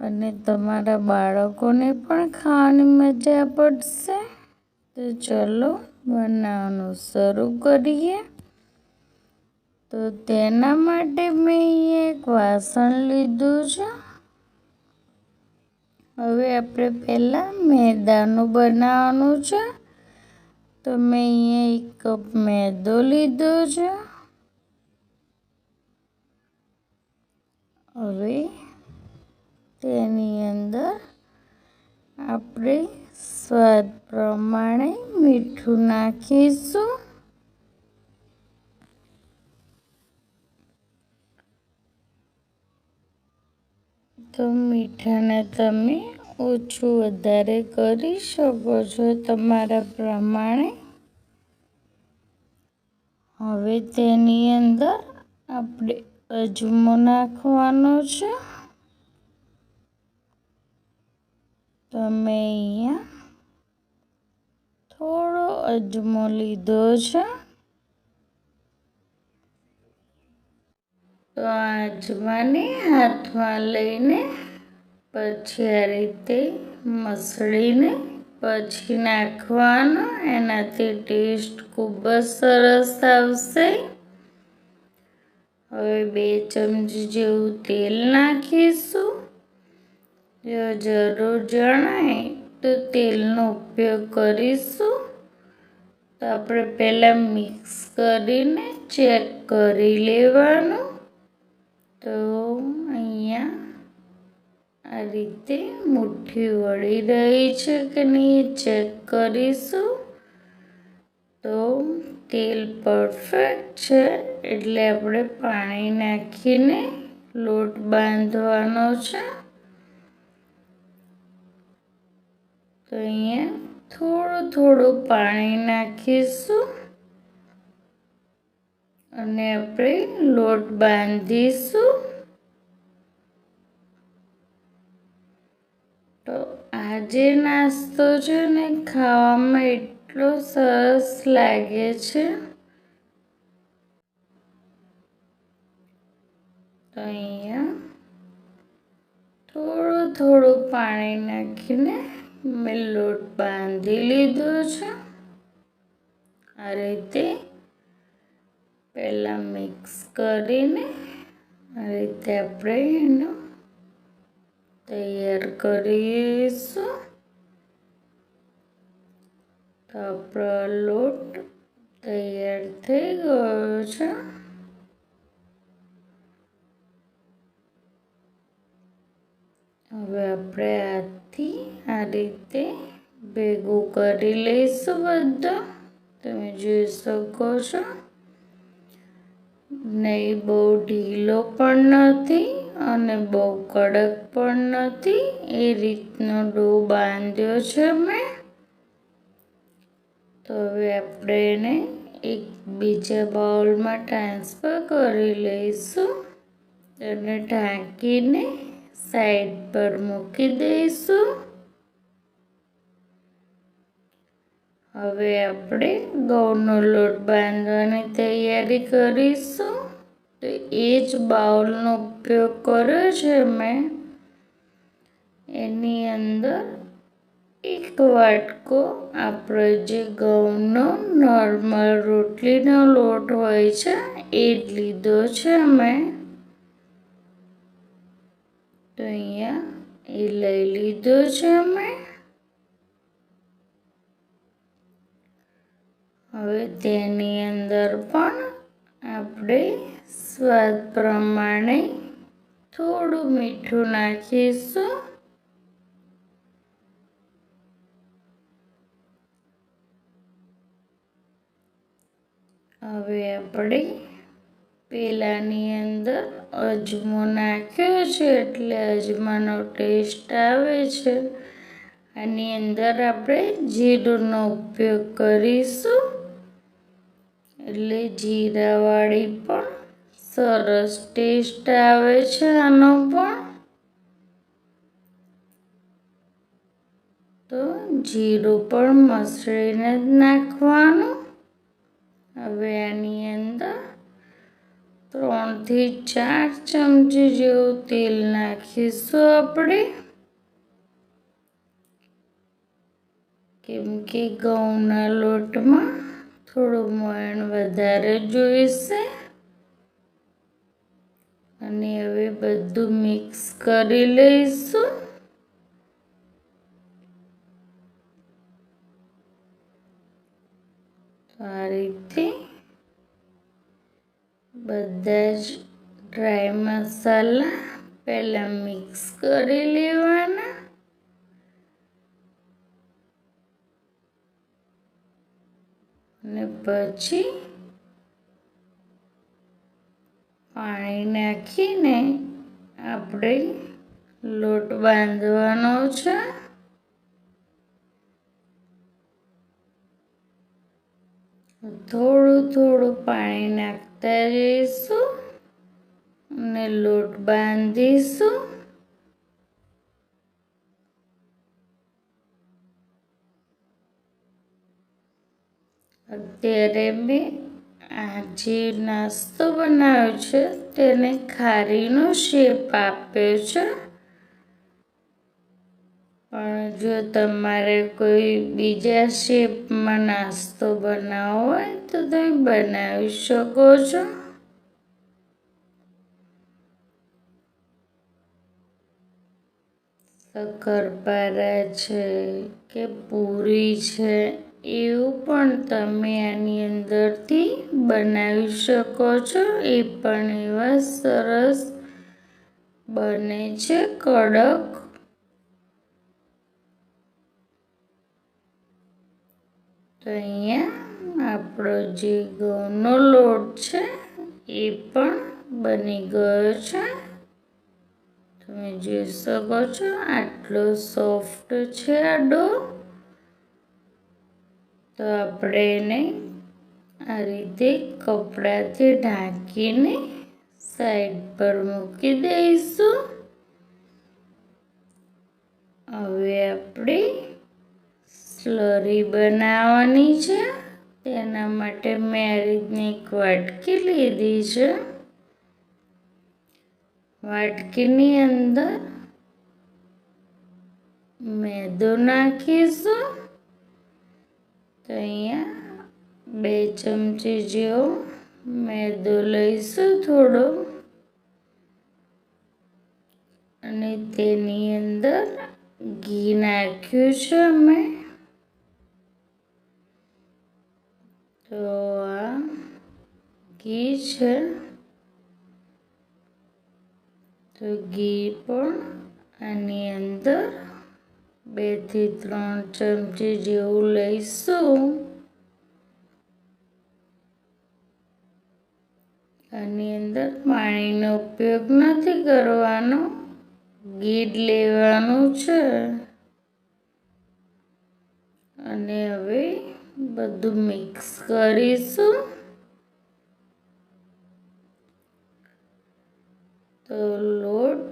અને તમારા બાળકોને પણ ખાવાની મજા પડશે. તો ચલો બનાવવાનું શરૂ કરીએ. તો તેના માટે મેં અહીંયા એક વાસણ લીધું છે. હવે આપણે પહેલાં મેદાનું બનાવવાનું છે. તો મેં અહીંયા 1 કપ મેદો લીધો છે. હવે તેની અંદર આપણે સ્વાદ પ્રમાણે મીઠું નાખીશું. તો મીઠાને તમે ઓછું વધારે કરી શકો છો તમારા પ્રમાણે. હવે તેની અંદર આપણે અજમો નાખવાનો છે. તો મેં અહીંયા થોડો અજમો લીધો છે. તો આ અજમાને હાથમાં લઈને પછી આ રીતે મસળીને પછી નાખવાનો. એનાથી ટેસ્ટ ખૂબ જ સરસ આવશે. હવે 2 ચમચી જેવું તેલ નાખીશું. જો જરૂર જણાય તો તેલનો ઉપયોગ કરીશું. તો આપણે પહેલાં મિક્સ કરીને ચેક કરી લેવાનું. તો અહીંયા આ રીતે મુઠ્ઠી વળી રહી છે કે નહીં ચેક કરીશું. તો તેલ પરફેક્ટ છે એટલે આપણે પાણી નાખીને લોટ બાંધવાનો છે. તો અહીંયા થોડું પાણી નાખીશું અને આપણે લોટ બાંધીશું. તો આ જે નાસ્તો છે ને ખાવામાં એટલો સરસ લાગે છે. તો અહીંયા થોડું પાણી નાખીને મેં લોટ બાંધી લીધો છે. આ રીતે પહેલાં મિક્સ કરીને આ રીતે આપણે એનો તૈયાર કરીશું. તો આપણો લોટ તૈયાર થઈ ગયો છે. હવે આપણે હાથથી આ રીતે ભેગું કરી લઈશું બધું. તમે જોઈ શકો છો નહીં બહુ ઢીલો પણ નથી અને બહુ કડક પણ નથી. એ રીતનો ડો બાંધ્યો છે મેં. તો હવે આપણે એને એક બીજા બાઉલમાં ટ્રાન્સફર કરી લઈશું અને ઢાંકીને સાઈડ પર મૂકી દઈશું. હવે આપણે ઘઉંનો લોટ બાંધવાની તૈયારી કરીશું. તો એ જ બાઉલનો ઉપયોગ કર્યો છે મેં. એની અંદર 1 વાટકો આપણો જે ઘઉંનો નોર્મલ રોટલીનો લોટ હોય છે એ જ લીધો છે મેં. તો અહીંયા એ લઈ લીધો છે મેં. હવે તેની અંદર પણ આપણે સ્વાદ પ્રમાણે થોડું મીઠું નાખીશું. હવે આપણે પેલાની અંદર અજમો નાખ્યો છે એટલે અજમાનો ટેસ્ટ આવે છે. આની અંદર આપણે જીરુંનો ઉપયોગ કરીશું એટલે જીરાવાળી પણ સરસ ટેસ્ટ આવે છે આનો પણ. તો જીરું પણ મસળીને જ નાખવાનું. હવે આની અંદર 3 થી 4 ચમચી જેવું તેલ નાખીશું આપણે, કેમ કે ઘઉંના લોટમાં થોડું મોયણ વધારે જોઈશે. અને હવે બધું મિક્સ કરી લઈશું. આ રીતે બધા જ ડ્રાય મસાલા પહેલા મિક્સ કરી લેવાના. અને પછી પાણી નાખીને આપણે લોટ બાંધવાનો છે. થોડું પાણી નાખતા જઈશું અને લોટ બાંધીશું. અત્યારે મેં આ જે નાસ્તો બનાવ્યો છે તેને ખારીનો શેપ આપ્યો છે. પણ જો તમારે કોઈ બીજા શેપમાં નાસ્તો બનાવવો હોય તો તમે બનાવી શકો છો. શક્કરપારા છે કે પૂરી છે એવું પણ તમે આની અંદરથી બનાવી શકો છો. એ પણ એવા સરસ બને છે, કડક. તો અહીંયા આપણો જે ઘઉંનો લોટ છે એ પણ બની ગયો છે. તમે જોઈ શકો છો આટલો સોફ્ટ છે આ ડો. તો આપણે એને આ રીતે કપડાથી ઢાંકીને સાઈડ પર મૂકી દઈશું. હવે આપણે સ્લરી બનાવવાની છે. તેના માટે મેં આ રીતની એક વાટકી લીધી છે. વાટકીની અંદર મેદો નાખીશું. તો અહીંયા 2 ચમચી જેવો મેદો લઈશું થોડો, અને તેની અંદર ઘી નાખ્યું છે મેં. તો આ ઘી છે. તો ઘી પણ આની અંદર 2 થી 3 ચમચી જેવું લઈશું. આની અંદર પાણીનો ઉપયોગ નથી કરવાનો, ઘી જ લેવાનું છે. અને હવે બધું મિક્સ કરીશું. તો લોટ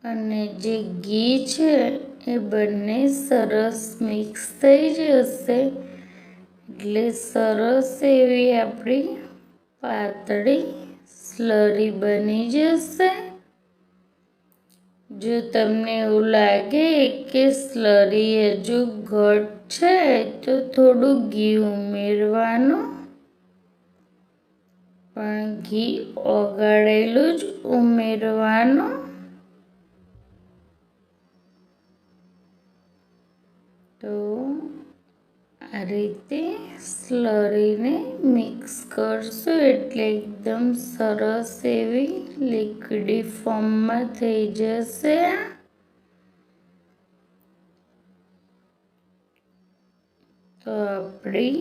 અને જે ઘી છે એ બંને સરસ મિક્સ થઈ જશે એટલે સરસ એવી આપણી પાતળી સ્લરી બની જશે. જો તમને એવું લાગે કે સ્લરી હજુ ઘટ છે તો થોડું ઘી ઉમેરવાનું, પણ ઘી ઓગાળેલું જ ઉમેરવાનું. તો આ રીતે સ્લરીને મિક્સ કરશું એટલે એકદમ સરસ એવી લિક્વિડી ફોર્મમાં થઈ જશે. તો આપણી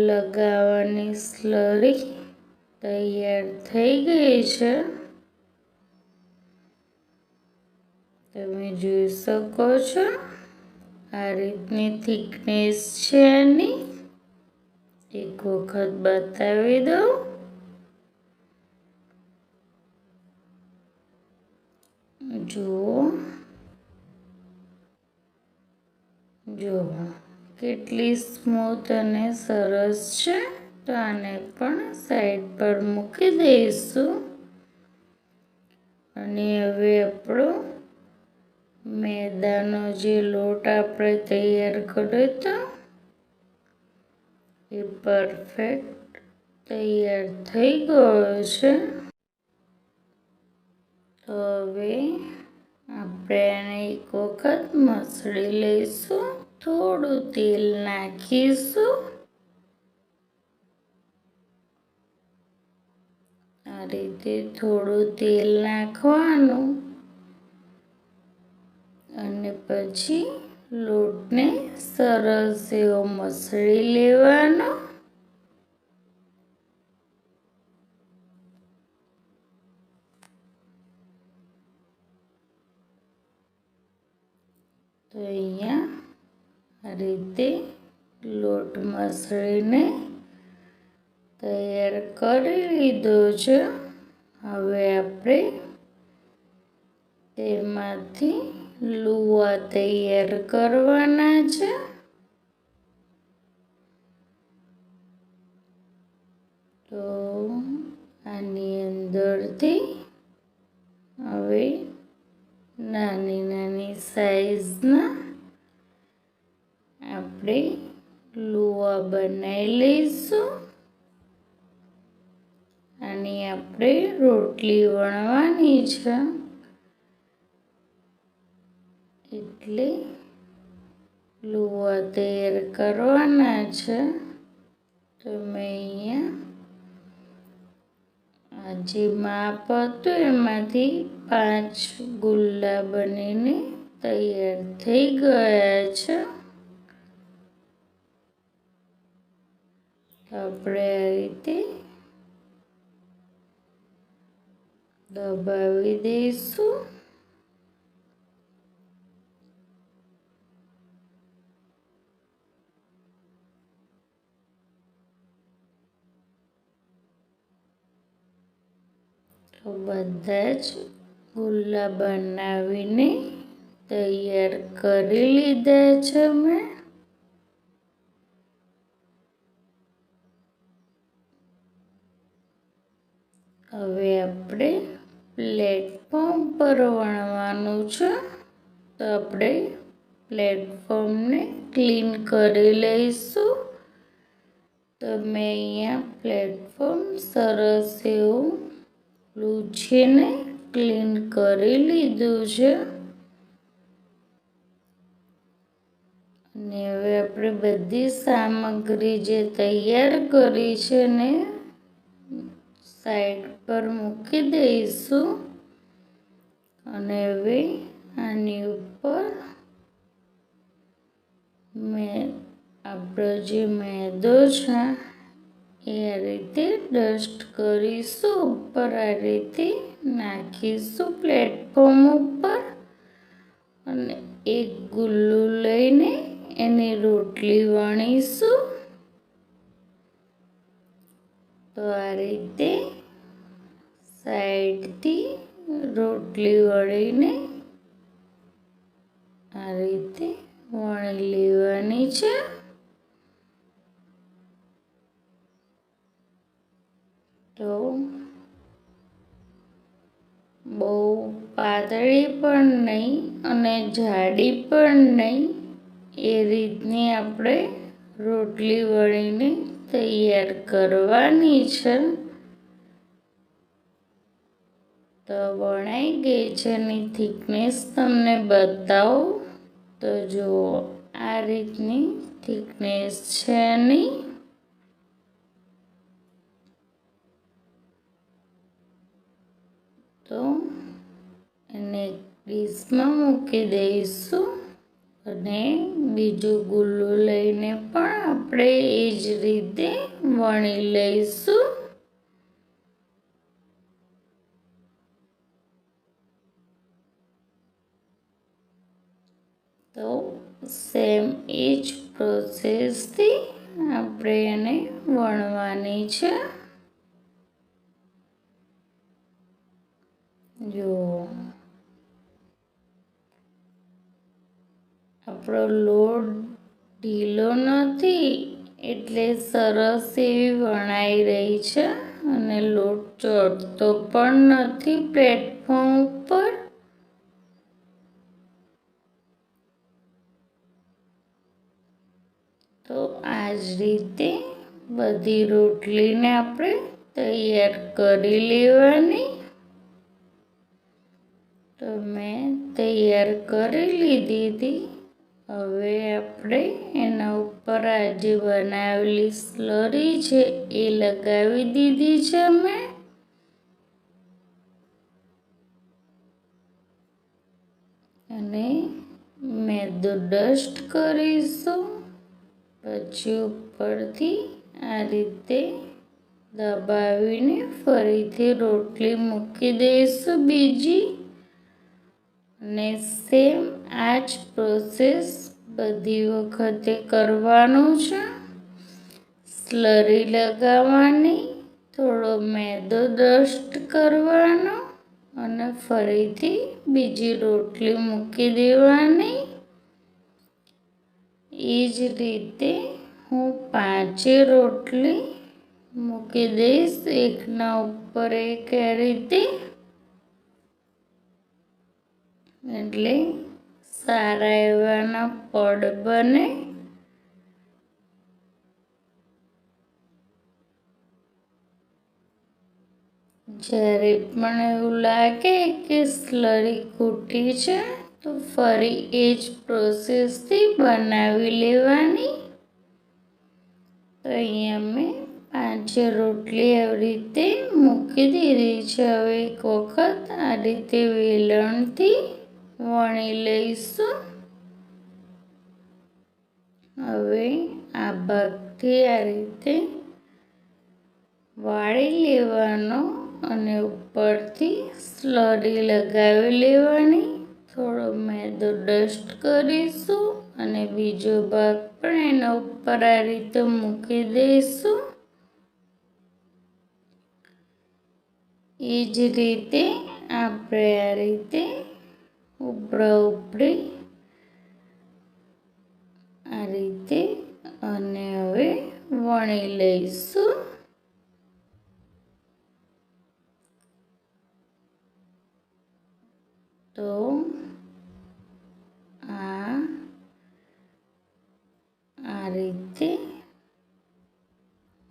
લગાવવાની સ્લરી તૈયાર થઈ ગઈ છે. તમે જોઈ શકો છો આ રીતની થિકનેસ છે એની. એક વખત બતાવી દઉં. જુઓ કેટલી સ્મૂથ અને સરસ છે. તો આને પણ સાઈડ પર મૂકી દઈશું અને હવે આપણો મેદાનો જે લોટ આપણે તૈયાર કર્યો હતો એ પરફેક્ટ તૈયાર થઈ ગયો છે. તો હવે આપણે આને એક વખત મસળી લઈશું. થોડું તેલ નાખીશું. આ રીતે થોડું તેલ નાખવાનું અને પછી લોટને સરસ એવો મસળી લેવાનો. તો અહીંયા આ રીતે લોટ મસળીને તૈયાર કરી લીધો છે. હવે આપણે તેમાંથી લુવા તૈયાર કરવાના છે. તો આની અંદરથી હવે નાની નાની સાઈઝના આપણે લુવા બનાવી લઈશું. આની આપણે રોટલી વણવાની છે એટલે લુવા તૈયાર કરવાના છે. તો મેં અહીંયા આ જે માપ હતું એમાંથી 5 ગુલ્લા બનીને તૈયાર થઈ ગયા છે. આપણે આ રીતે દબાવી દઈશું. તો બધા જ ગુલ્લા બનાવીને તૈયાર કરી લીધા છે મેં. હવે આપણે પ્લેટફોર્મ પર વણવાનું છે. તો આપણે પ્લેટફોર્મને ક્લીન કરી લઈશું. તો મેં અહીંયા પ્લેટફોર્મ સરસ એવું લૂછીને ક્લીન કરી લીધું છે. અને હવે આપણે બધી સામગ્રી જે તૈયાર કરી છે ને સાઈડ પર મૂકી દઈશું અને હવે આની ઉપર આપણો જે મેદો છે એ આ રીતે ડસ્ટ કરીશું. ઉપર આ રીતે નાખીશું પ્લેટફોર્મ ઉપર અને એક ગુલ્લું લઈને એની રોટલી વણીશું. તો આ રીતે સાઈડથી રોટલી વળીને આ રીતે વણી લેવાની છે. તો બહુ પાતળી પણ નહીં અને જાડી પણ નહીં એ રીતની આપણે રોટલી વળીને તૈયાર કરવાની છે. તો વણાઈ ગઈ છે. એની થિકનેસ તમને બતાવું તો જુઓ આ રીતની થિકનેસ છે એની. તો એને એક ડીશમાં મૂકી દઈશું અને બીજું ગુલ્લું લઈને પણ આપણે એ જ રીતે વણી લઈશું. તો સેમ એ જ પ્રોસેસથી આપણે એને વણવાની છે. જુઓ આપણો લોટ ઢીલો નથી એટલે સરસ એવી વણાઈ રહી છે અને લોટ ચોંટતો પણ નથી પ્લેટફોર્મ ઉપર. તો આ જ રીતે બધી રોટલીને આપણે તૈયાર કરી લેવાની. તો મેં તૈયાર કરી લીધી હતી. હવે આપણે એના ઉપર આ જે બનાવેલી સ્લરી છે એ લગાવી દીધી છે મેં. અને મેદો ડસ્ટ કરીશું. પછી ઉપરથી આ રીતે દબાવીને ફરીથી રોટલી મૂકી દઈશું બીજી. અને સેમ આ જ પ્રોસેસ બધી વખતે કરવાનું છે. સ્લરી લગાવવાની, થોડો મેદો ડસ્ટ કરવાનો અને ફરીથી બીજી રોટલી મૂકી દેવાની. એ જ રીતે હું 5 રોટલી મૂકી દઈશ એકના ઉપર એક આ રીતે. એટલે સારા એવાના પડ બને. જ્યારે પણ એવું લાગે કે સ્લરી ખૂટી છે તો ફરી એ જ પ્રોસેસથી બનાવી લેવાની. તો અહીંયા મેં 5 રોટલી આવી રીતે મૂકી દીધી છે. હવે એક વખત આ રીતે વેલણથી વણી લઈશું. હવે આ ભાગથી આ રીતે વાળી લેવાનો અને ઉપરથી સ્લરી લગાવી લેવાની. થોડો મેદો ડસ્ટ કરીશું અને બીજો ભાગ પણ એના ઉપર આ રીતે મૂકી દઈશું. એ જ રીતે આપણે આ રીતે ઉપરા ઉપરી આ રીતે અને હવે વણી લઈશું. તો આ રીતે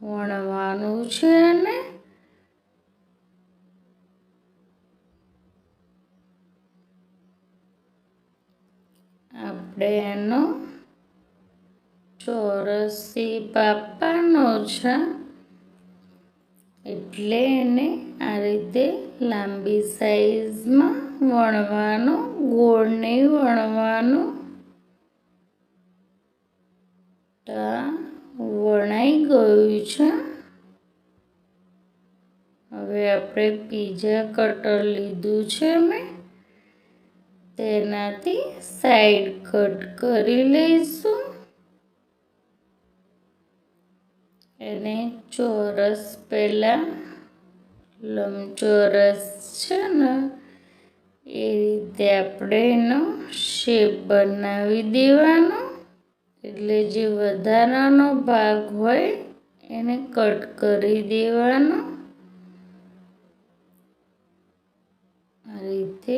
વણવાનું છે. અને આપણે એનો ચોરસ શેપ આપવાનો છે. એટલે એને આ રીતે લાંબી સાઈઝમાં વણવાનું, ગોળ નહીં વણવાનું. તો વણાઈ ગયું છે. હવે આપણે પીઝા કટર લીધું છે મેં, તેનાથી સાઈડ કટ કરી લઈશું. એને ચોરસ પહેલા લંબચોરસ છે ને એ રીતે આપણે એનો શેપ બનાવી દેવાનો. એટલે જે વધારાનો ભાગ હોય એને કટ કરી દેવાનો. આ રીતે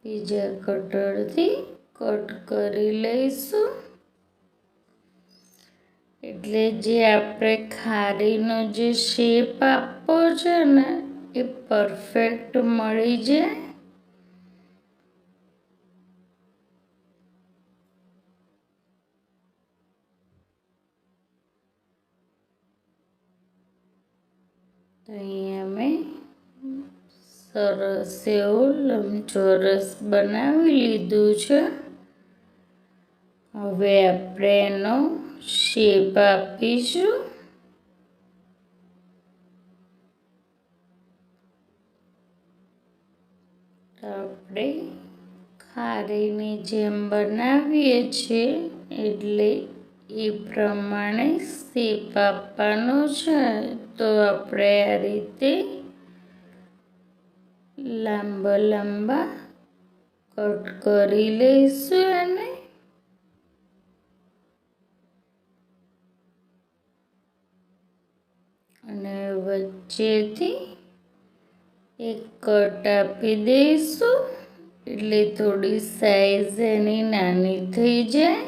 પીઝા કટરથી કટ કરી લઈશું. એટલે જે આપણે ખારીનો જે શેપ આપવો છે ને એ પરફેક્ટ મળી જાય. તો અહીંયા મેં સરસ એવું લંબચોરસ બનાવી લીધું છે. હવે આપણે એનો શેપ આપીશું. તો આપણે ખારીની જેમ બનાવીએ છીએ એટલે એ પ્રમાણે શેપ આપવાનો છે. તો આપણે આ રીતે લાંબા લાંબા કટ કરી લઈશું. અને વચ્ચેથી એક કટ આપી દઈશું એટલે થોડી સાઈઝ એની નાની થઈ જાય.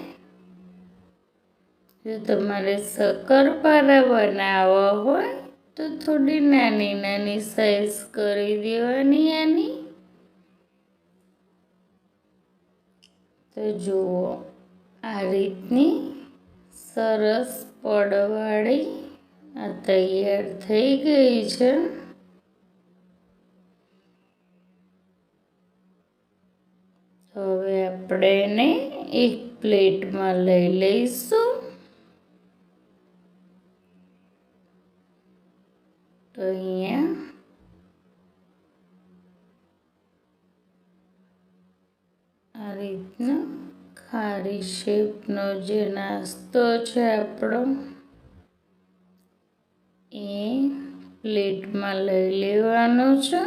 જો તમારે શક્કરપારા બનાવવા હોય તો થોડી નાની નાની સાઈઝ કરી દેવાની આની. તો જુઓ આ રીતની સરસ પડવાળી આ તૈયાર થઈ ગઈ છે. હવે આપણે એને એક પ્લેટમાં લઈ લઈશું. તો અહીંયા આ રીતના ખારી શેપનો જે નાસ્તો છે આપણો એ પ્લેટમાં લઈ લેવાનો છે.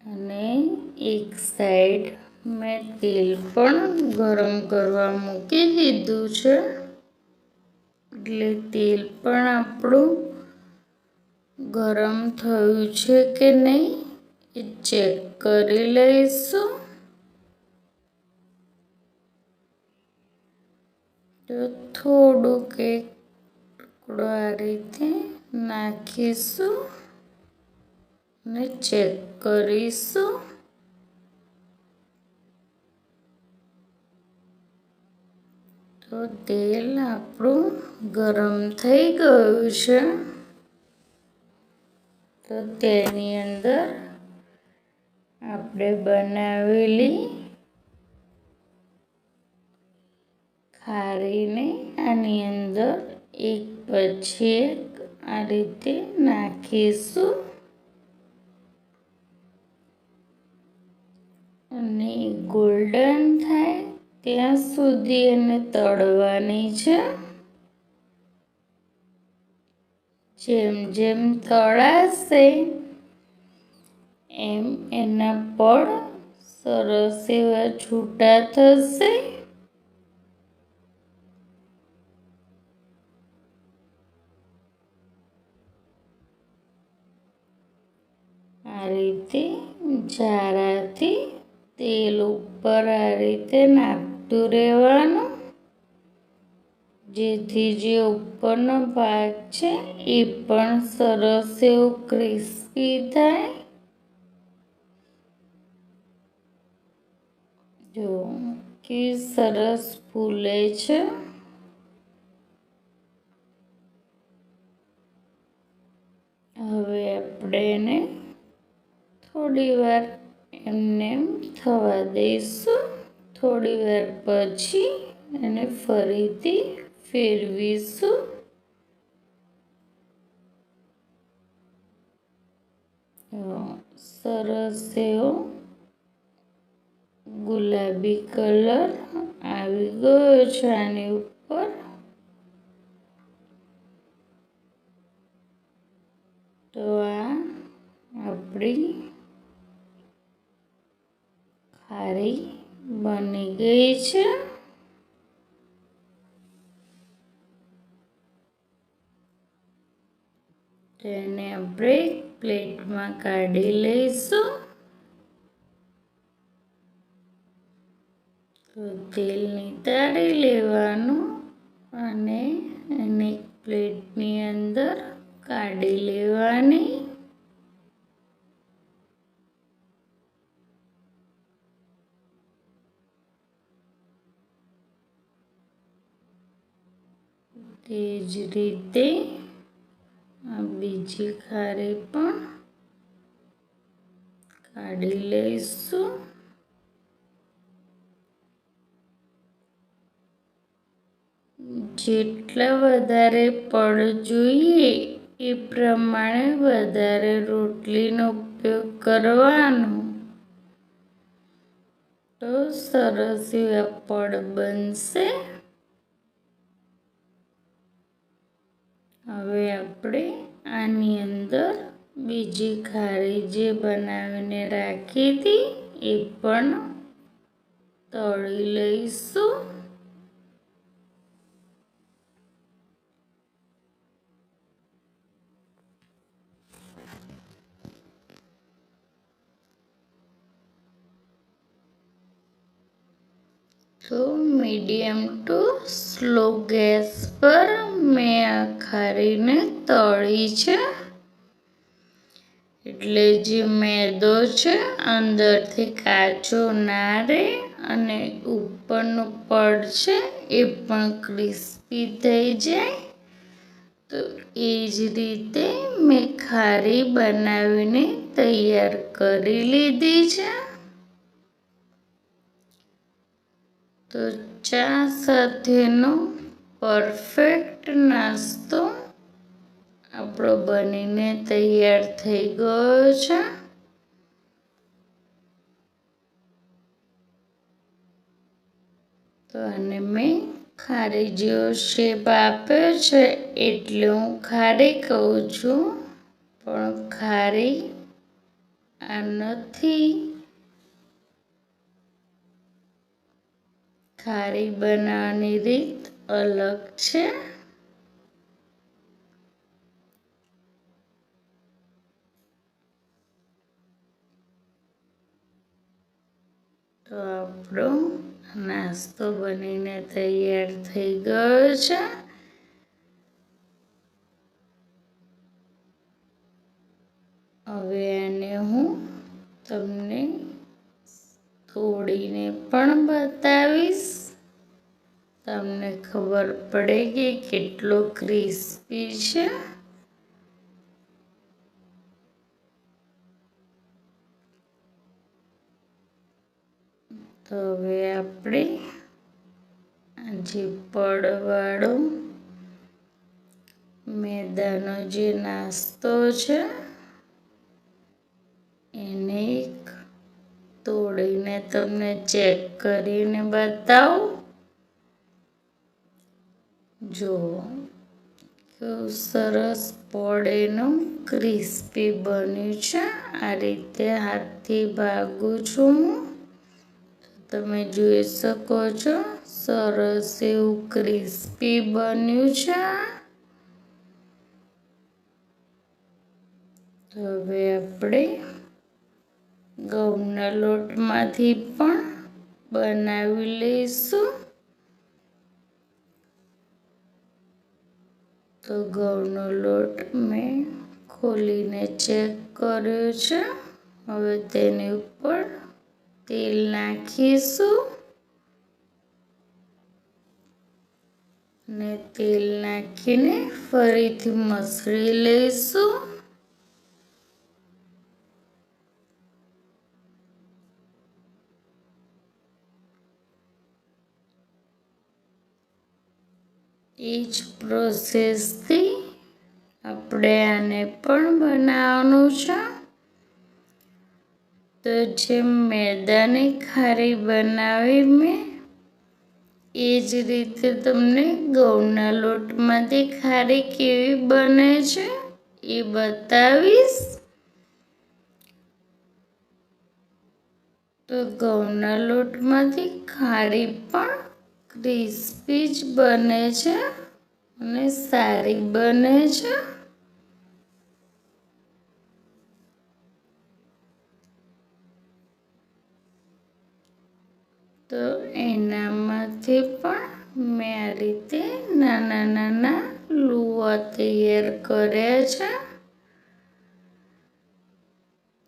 અને એક સાઈડ મેં તેલ પણ ગરમ કરવા મૂકી દીધું છે એટલે તેલ પણ આપણું ગરમ થયું છે કે નહીં એ ચેક કરી લઈશું. તો થોડુંક એક ટુકડો આ રીતે નાખીશું અને ચેક કરીશું. તો તેલ આપણું ગરમ થઈ ગયું છે. તો તેની અંદર આપણે બનાવેલી ખારીને આની અંદર એક પછી એક આ રીતે નાખીશું અને ગોલ્ડન થાય ત્યાં સુધી એને તળવાની છે. જેમ જેમ તળાશે એમ એના પડ સરસ એવા છૂટા થશે. આ રીતે જારાથી તેલ ઉપર આ રીતે નાખતું રહેવાનું જેથી જે ઉપરનો ભાગ છે એ પણ સરસ એવું ક્રિસ્પી થાય. જો કે સરસ ફૂલે છે. હવે આપણે એને થોડી વાર એમને થવા દઈશું. થોડી વાર પછી એને ફરીથી ફેરવીશું. સરસ એવો ગુલાબી કલર આવી ગયો છે આની ઉપર. તો આ આપણી ખારી બની ગઈ છે. તેને આપણે પ્લેટમાં કાઢી લઈશું. તો તેલ નિતારી લેવાનું અને એને પ્લેટની અંદર કાઢી લેવાની. તે જ રીતે આ બીજી ખારી પણ કાઢી લઈશું. જેટલા વધારે પડ જોઈએ એ પ્રમાણે વધારે રોટલીનો ઉપયોગ કરવાનો. તો સરસ એવા પડ બનશે. હવે આપણે આની અંદર બીજી ખારી જે બનાવીને રાખી હતી એ પણ તળી લઈશું. તો મીડિયમ ટુ સ્લો ગેસ પર મેં આ ખારીને તળી છે. એટલે જે મેદો છે અંદરથી કાચો ના રહે અને ઉપરનું પડ છે એ પણ ક્રિસ્પી થઈ જાય. તો એ જ રીતે મેં ખારી બનાવીને તૈયાર કરી લીધી છે. તો ચા સાથેનો પરફેક્ટ નાસ્તો આપણો બનીને તૈયાર થઈ ગયો છે. તો આને મેં ખારી જેવો શેપ આપ્યો છે એટલે હું ખારી કહું છું, પણ ખારી આ નથી. ખારી બનાવવાની રીત અલગ છે. તો આપણો નાસ્તો બનીને તૈયાર થઈ ગયો છે. હવે આને હું તમને તોડીને પણ બતાવીશ. તમને ખબર પડે કે કેટલો ક્રિસ્પી છે. તો હવે આપણે આ જે પડવાળો મેદાનો જે નાસ્તો છે એને એક તોડીને તમને ચેક કરીને બતાવું. જુઓ કેવું સરસ પડ એનું ક્રિસ્પી બન્યું છે. આ રીતે હાથથી ભાગું છું હું, તમે જોઈ શકો છો સરસ એવું ક્રિસ્પી બન્યું છે. હવે આપણે ઘઉંના લોટમાંથી પણ બનાવી લઈશું. તો ઘઉંનો લોટ મેં ખોલીને ચેક કર્યો છે. હવે તેની ઉપર તેલ નાખીશું ને તેલ નાખીને ફરીથી મસળી લઈશું. એ જ પ્રોસેસથી આપણે આને પણ બનાવવાનું છે. તો જેમ મેદાની ખારી બનાવી મેં, એ જ રીતે તમને ઘઉંના લોટમાંથી ખારી કેવી બને છે એ બતાવીશ. તો ઘઉંના લોટમાંથી ખારી પણ ક્રિસ્પી જ બને છે અને સારી બને છે. તો એનામાંથી પણ મેં આ રીતે નાના નાના લુવા તૈયાર કર્યા છે.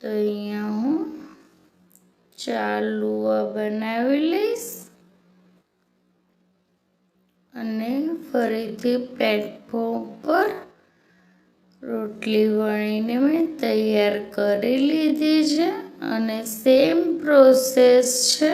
તો અહીંયા હું 4 લુવા બનાવી લઈશ અને ફરીથી પ્લેટફોર્મ પર રોટલી વણીને મેં તૈયાર કરી લીધી છે અને સેમ પ્રોસેસ છે.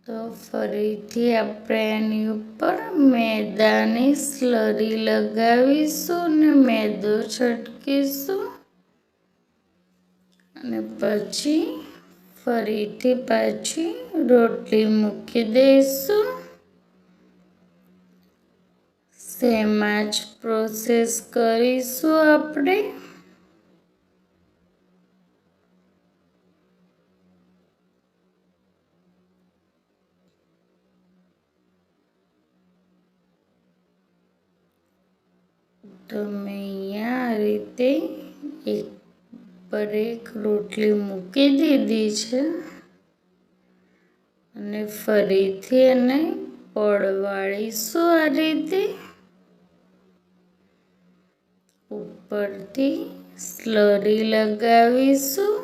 તો ફરીથી આપણે એની ઉપર મેદાની સ્લરી લગાવીશું ને મેદો છટકીશું અને પછી ફરીથી પાછી રોટલી મૂકી દઈશું. સેમ જ પ્રોસેસ કરીશું આપણે. તો મેં અહીંયા આ રીતે એક પર એક રોટલી મૂકી દીધી છે અને ફરીથી એને પળવાળીશું આ રીતે. ઉપરથી સ્લરી લગાવીશું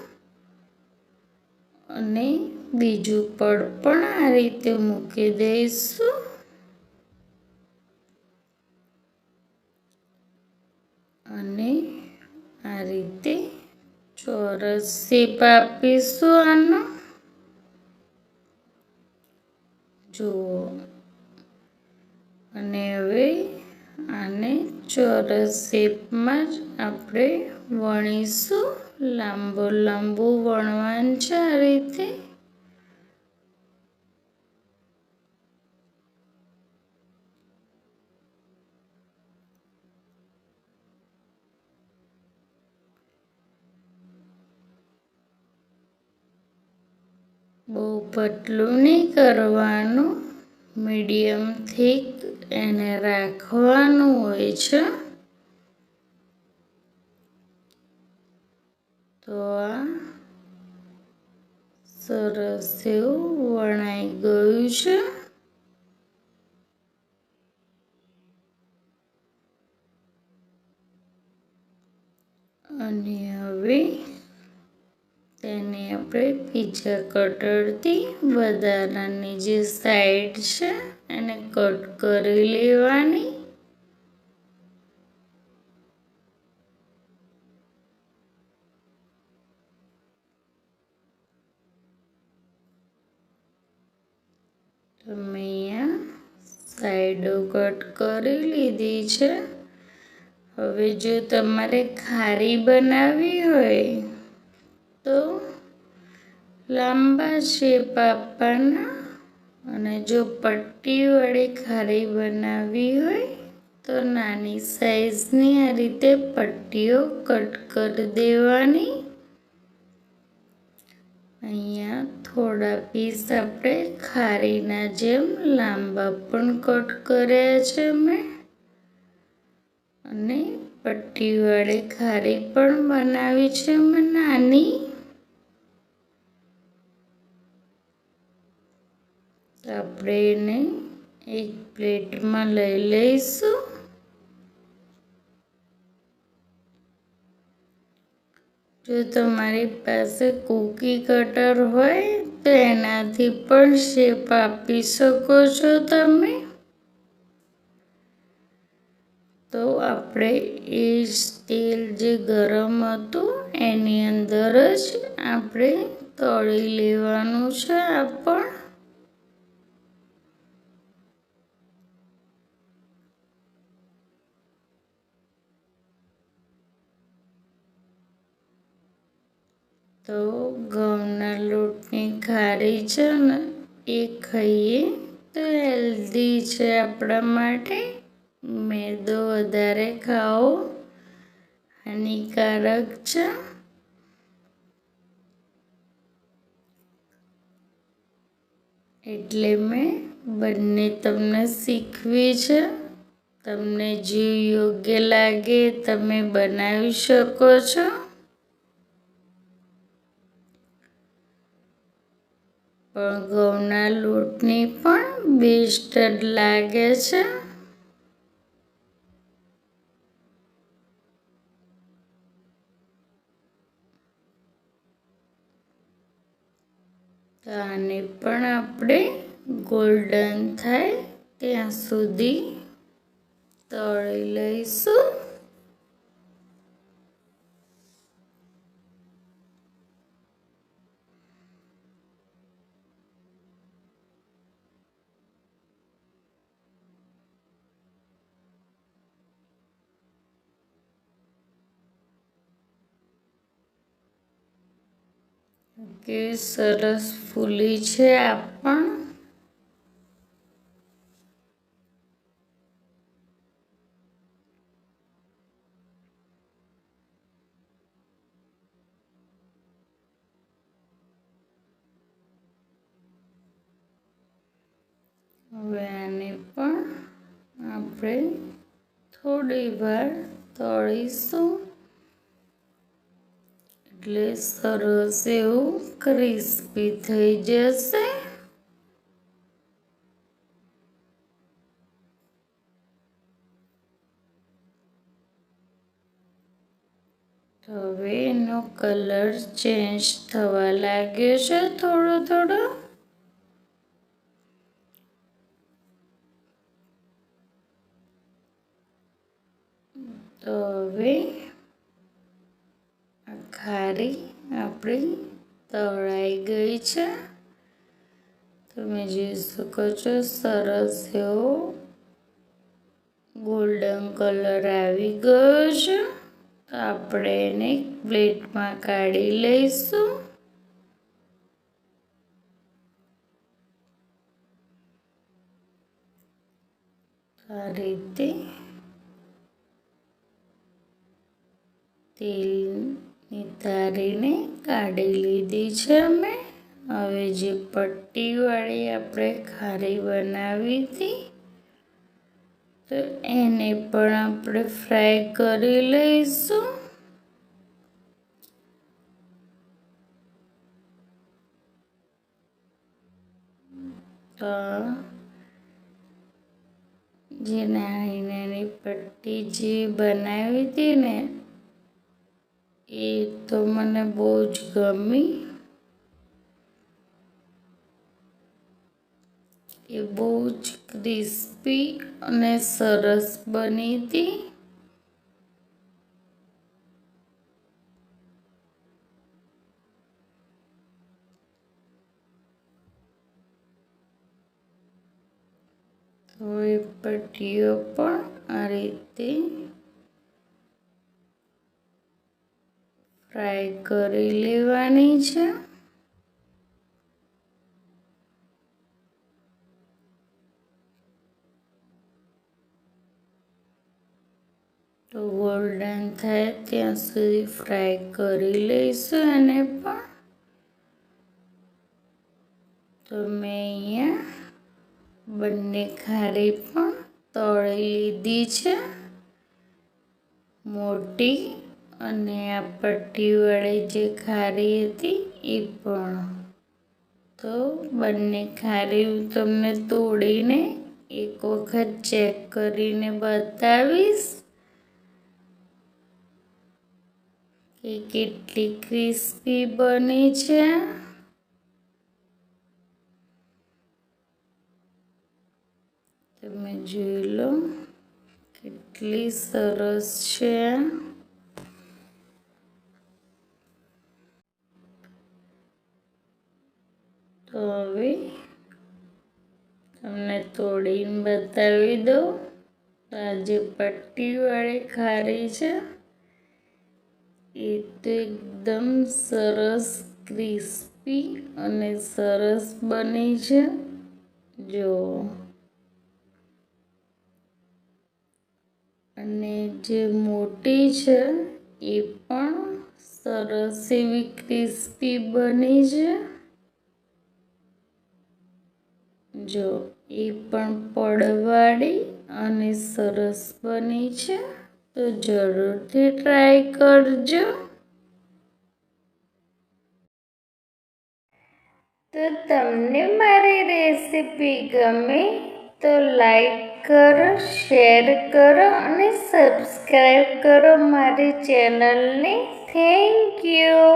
અને બીજું પડ પણ આ રીતે મૂકી દઈશું. અને આ રીતે ચોરસ શેપ આપીશું આનો. જુઓ, અને હવે આને ચોરસ શેપમાં જ આપણે વણીશું. લાંબુ લાંબુ વણવાનું છે આ રીતે. બહુ પતલું નહીં કરવાનું, મીડિયમ થીક એને રાખવાનું હોય છે. તો આ સરસ એવું વણાઈ ગયું છે. અને હવે તેને આપણે બીજા કટરથી વધારાની જે સાઈડ છે એને કટ કરી લેવાની. તો મેં અહીંયા સાઈડો કટ કરી લીધી છે. હવે જો તમારે ખારી બનાવવી હોય તો લાંબા શેપ આપવાના, અને જો પટ્ટીવાળી ખારી બનાવવી હોય તો નાની સાઈઝની આ રીતે પટ્ટીઓ કટ કરી દેવાની. અહીંયા થોડા પીસ આપણે ખારીના જેમ લાંબા પણ કટ કર્યા છે મેં. અને પટ્ટીવાળી ખારી પણ બનાવી છે મેં નાની. આપણે એને એક પ્લેટમાં લઈ લઈશું. જો તમારી પાસે કૂકી કટર હોય તો એનાથી પણ શેપ આપી શકો છો તમે. તો આપણે એ જ તેલ જે ગરમ હતું એની અંદર જ આપણે તળી લેવાનું છે આ પણ. તો ઘઉંના લોટની ખારી છે ને એ ખાઈએ તો હેલ્ધી છે આપણા માટે. મેદો વધારે ખાવો હાનિકારક છે. એટલે મેં બંને તમને શીખવી છે. તમને જે યોગ્ય લાગે તમે બનાવી શકો છો. પણ ઘઉંના લોટની પણ બેસ્ટ જ લાગે છે. તો આને પણ આપણે ગોલ્ડન થાય ત્યાં સુધી તળી લઈશું. કે સરસ ફૂલી છે આ પણ. હવે આને પણ આપણે થોડી વાર તળીશું એટલે સરસ એવું ક્રિસ્પી થઈ જશે. તો હવે એનો કલર ચેન્જ થવા લાગ્યો છે થોડો થોડો. તો હવે આ ખારી આપણી તળાઈ ગઈ છે. તમે જોઈ શકો છો સરસ એવો ગોલ્ડન કલર આવી ગયો છે. તો આપણે એને એક પ્લેટમાં કાઢી લઈશું. આ રીતે તેલ નિતારીને કાઢી લીધી છે અમે. હવે જે પટ્ટીવાળી આપણે ખારી બનાવી હતી તો એને પણ આપણે ફ્રાય કરી લઈશું. તો જે નાની નાની પટ્ટી જે બનાવી હતી ને એ તો મને બહુ જ ગમી. એ બહુ જ ક્રિસ્પી અને સરસ બની હતી. તો એ પટ્ટીઓ પણ આ રીતે ફ્રાય કરી લેવાની છે. તો ગોલ્ડન થાય ત્યાં સુધી ફ્રાય કરી લઈશું એને પણ. તો મેં અહીંયા બંને ખારી પણ તળી લીધી છે, મોટી અને આ પટ્ટીવાળી જે ખારી હતી એ પણ. તો બંને ખારી હું તમને તોડીને એક વખત ચેક કરીને બતાવીશ કે કેટલી ક્રિસ્પી બની છે. તમે જોઈ લો કેટલી સરસ છે. તો હવે તમને તોડીને બતાવી દઉં. આ જે પટ્ટીવાળી ખારી છે એ તો એકદમ સરસ ક્રિસ્પી અને સરસ બની છે. જો અને જે મોટી છે એ પણ સરસ એવી ક્રિસ્પી બની છે. જો એ પણ પડવાળી અને સરસ બની છે. તો જરૂરથી ટ્રાય કરજો. તો તમને મારી રેસીપી ગમે તો લાઈક કરો, શેર કરો અને સબસ્ક્રાઈબ કરો મારી ચેનલને. Thank you.